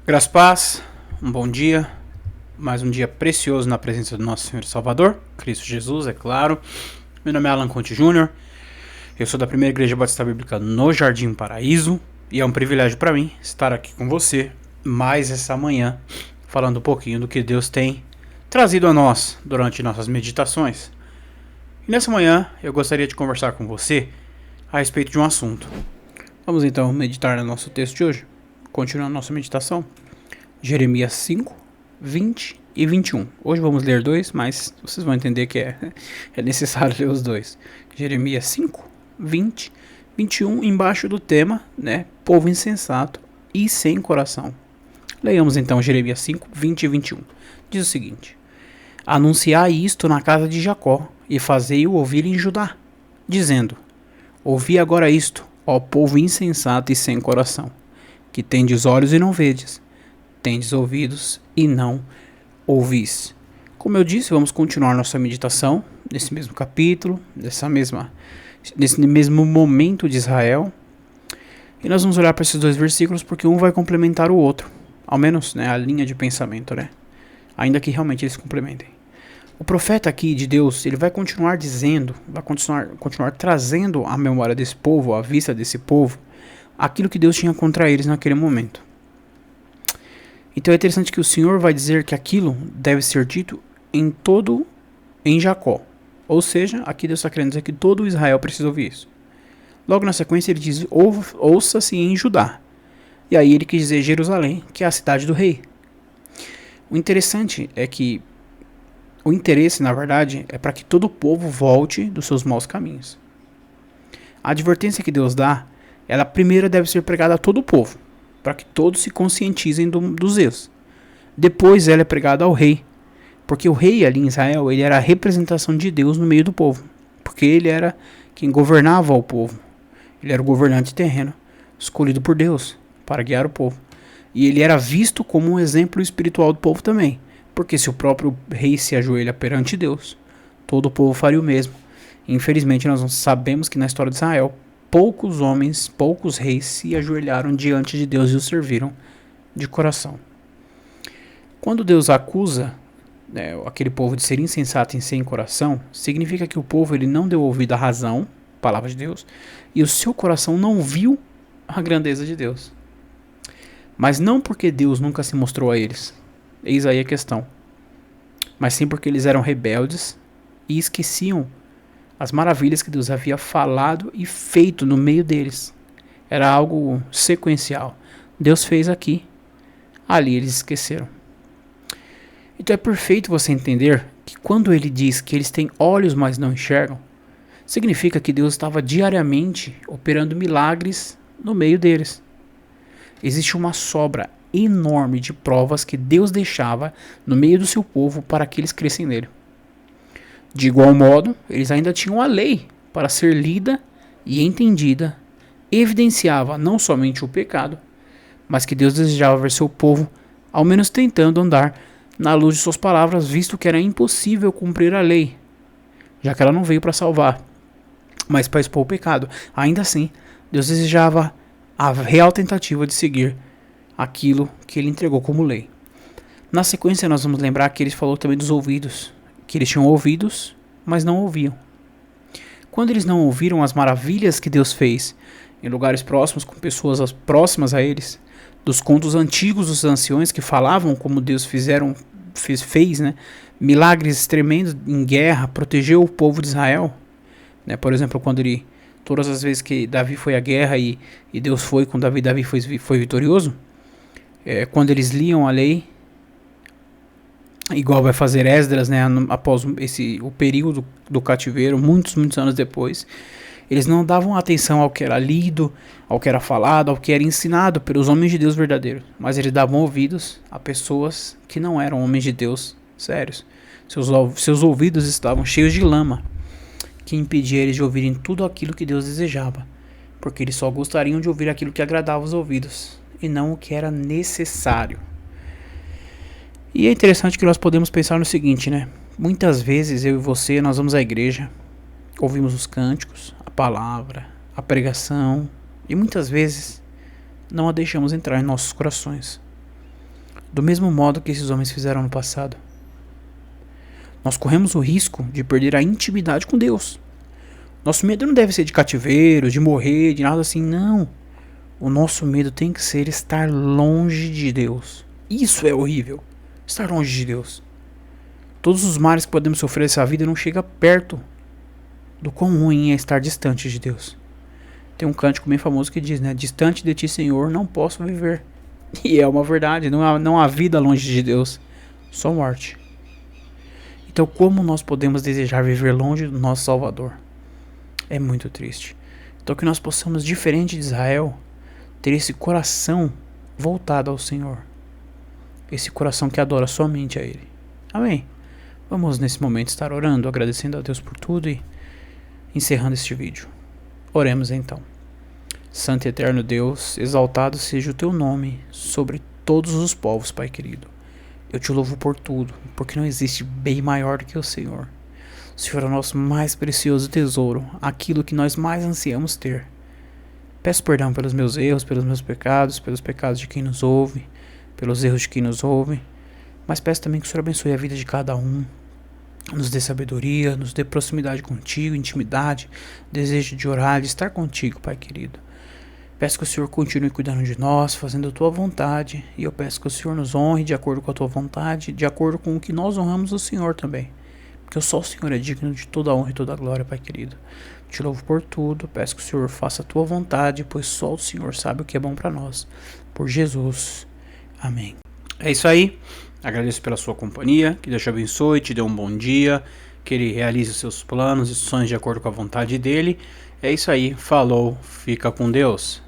Graças a paz, um bom dia, mais um dia precioso na presença do nosso Senhor e Salvador, Cristo Jesus, é claro. Meu nome é Alan Conte Júnior, eu sou da Primeira Igreja Batista Bíblica no Jardim Paraíso e é um privilégio para mim estar aqui com você mais essa manhã, falando um pouquinho do que Deus tem trazido a nós durante nossas meditações. E nessa manhã eu gostaria de conversar com você a respeito de um assunto. Vamos então meditar no nosso texto de hoje. Continuando a nossa meditação, Jeremias 5, 20 e 21. Hoje vamos ler dois, mas vocês vão entender que é necessário ler os dois. Jeremias 5, 20, 21, embaixo do tema, né? Povo insensato e sem coração. Leiamos então Jeremias 5, 20 e 21. Diz o seguinte: Anunciai isto na casa de Jacó e fazei-o ouvir em Judá, dizendo: Ouvi agora isto, ó povo insensato e sem coração, que tendes olhos e não vedes, tendes ouvidos e não ouvis. Como eu disse, vamos continuar nossa meditação nesse mesmo capítulo, nesse mesmo momento de Israel. E nós vamos olhar para esses dois versículos porque um vai complementar o outro, ao menos, né, a linha de pensamento, né? Ainda que realmente eles complementem. O profeta aqui de Deus, ele vai continuar dizendo, vai continuar trazendo à memória desse povo, à vista desse povo, aquilo que Deus tinha contra eles naquele momento. Então é interessante que o Senhor vai dizer que aquilo deve ser dito em Jacó. Ou seja, aqui Deus está querendo dizer que todo Israel precisa ouvir isso. Logo na sequência ele diz: ouça-se em Judá. E aí ele quis dizer Jerusalém, que é a cidade do rei. O interessante é que o interesse, na verdade, é para que todo o povo volte dos seus maus caminhos. A advertência que Deus dá, ela primeiro deve ser pregada a todo o povo, para que todos se conscientizem dos erros. Depois ela é pregada ao rei, porque o rei ali em Israel, ele era a representação de Deus no meio do povo, porque ele era quem governava o povo. Ele era o governante terreno, escolhido por Deus para guiar o povo. E ele era visto como um exemplo espiritual do povo também, porque se o próprio rei se ajoelha perante Deus, todo o povo faria o mesmo. Infelizmente nós sabemos que na história de Israel, poucos homens, poucos reis se ajoelharam diante de Deus e o serviram de coração. Quando Deus acusa, né, aquele povo de ser insensato e sem coração, significa que o povo ele não deu ouvido à razão, palavra de Deus, e o seu coração não viu a grandeza de Deus. Mas não porque Deus nunca se mostrou a eles, eis aí a questão, mas sim porque eles eram rebeldes e esqueciam as maravilhas que Deus havia falado e feito no meio deles. Era algo sequencial. Deus fez aqui, ali eles esqueceram. Então é perfeito você entender que quando ele diz que eles têm olhos, mas não enxergam, significa que Deus estava diariamente operando milagres no meio deles. Existe uma sobra enorme de provas que Deus deixava no meio do seu povo para que eles crescem nele. De igual modo, eles ainda tinham a lei para ser lida e entendida, evidenciava não somente o pecado, mas que Deus desejava ver seu povo, ao menos tentando andar na luz de suas palavras, visto que era impossível cumprir a lei, já que ela não veio para salvar, mas para expor o pecado. Ainda assim, Deus desejava a real tentativa de seguir aquilo que ele entregou como lei. Na sequência, nós vamos lembrar que ele falou também dos ouvidos, que eles tinham ouvidos, mas não ouviam. Quando eles não ouviram as maravilhas que Deus fez em lugares próximos, com pessoas próximas a eles, dos contos antigos dos anciões que falavam como Deus fez, né, milagres tremendos em guerra, protegeu o povo de Israel, né, por exemplo, quando todas as vezes que Davi foi à guerra e Deus foi com Davi, Davi foi vitorioso, quando eles liam a lei, igual vai fazer Esdras, né, após o período do cativeiro, muitos anos depois, eles não davam atenção ao que era lido, ao que era falado, ao que era ensinado pelos homens de Deus verdadeiros, mas eles davam ouvidos a pessoas que não eram homens de Deus sérios. Seus ouvidos estavam cheios de lama, que impedia eles de ouvirem tudo aquilo que Deus desejava, porque eles só gostariam de ouvir aquilo que agradava os ouvidos, e não o que era necessário. E é interessante que nós podemos pensar no seguinte, né? Muitas vezes eu e você, nós vamos à igreja, ouvimos os cânticos, a palavra, a pregação, e muitas vezes não a deixamos entrar em nossos corações. do mesmo modo que esses homens fizeram no passado. Nós corremos o risco de perder a intimidade com Deus. Nosso medo não deve ser de cativeiro, de morrer, de nada assim, não. O nosso medo tem que ser estar longe de Deus. Isso é horrível, estar longe de Deus. Todos os males que podemos sofrer nessa vida não chegam perto do quão ruim é estar distante de Deus. Tem um cântico bem famoso que diz, né? Distante de ti, Senhor, não posso viver. E é uma verdade, não há vida longe de Deus, só morte. Então como nós podemos desejar viver longe do nosso Salvador? É muito triste. Então que nós possamos, diferente de Israel, ter esse coração voltado ao Senhor. Esse coração que adora somente a Ele. Amém? Vamos nesse momento estar orando, agradecendo a Deus por tudo e encerrando este vídeo. Oremos então. Santo e eterno Deus, exaltado seja o teu nome sobre todos os povos, Pai querido. Eu te louvo por tudo, porque não existe bem maior do que o Senhor. O Senhor é o nosso mais precioso tesouro, aquilo que nós mais ansiamos ter. Peço perdão pelos meus erros, pelos meus pecados, pelos pecados de quem nos ouve, pelos erros de quem nos ouve, mas peço também que o Senhor abençoe a vida de cada um, nos dê sabedoria, nos dê proximidade contigo, intimidade, desejo de orar, de estar contigo, Pai querido. Peço que o Senhor continue cuidando de nós, fazendo a tua vontade, e eu peço que o Senhor nos honre de acordo com a tua vontade, de acordo com o que nós honramos o Senhor também, porque só o Senhor é digno de toda a honra e toda a glória, Pai querido. Te louvo por tudo, peço que o Senhor faça a tua vontade, pois só o Senhor sabe o que é bom para nós. Por Jesus. Amém. É isso aí. Agradeço pela sua companhia. Que Deus te abençoe, te dê um bom dia. Que Ele realize os seus planos e sonhos de acordo com a vontade dEle. É isso aí. Falou. Fica com Deus.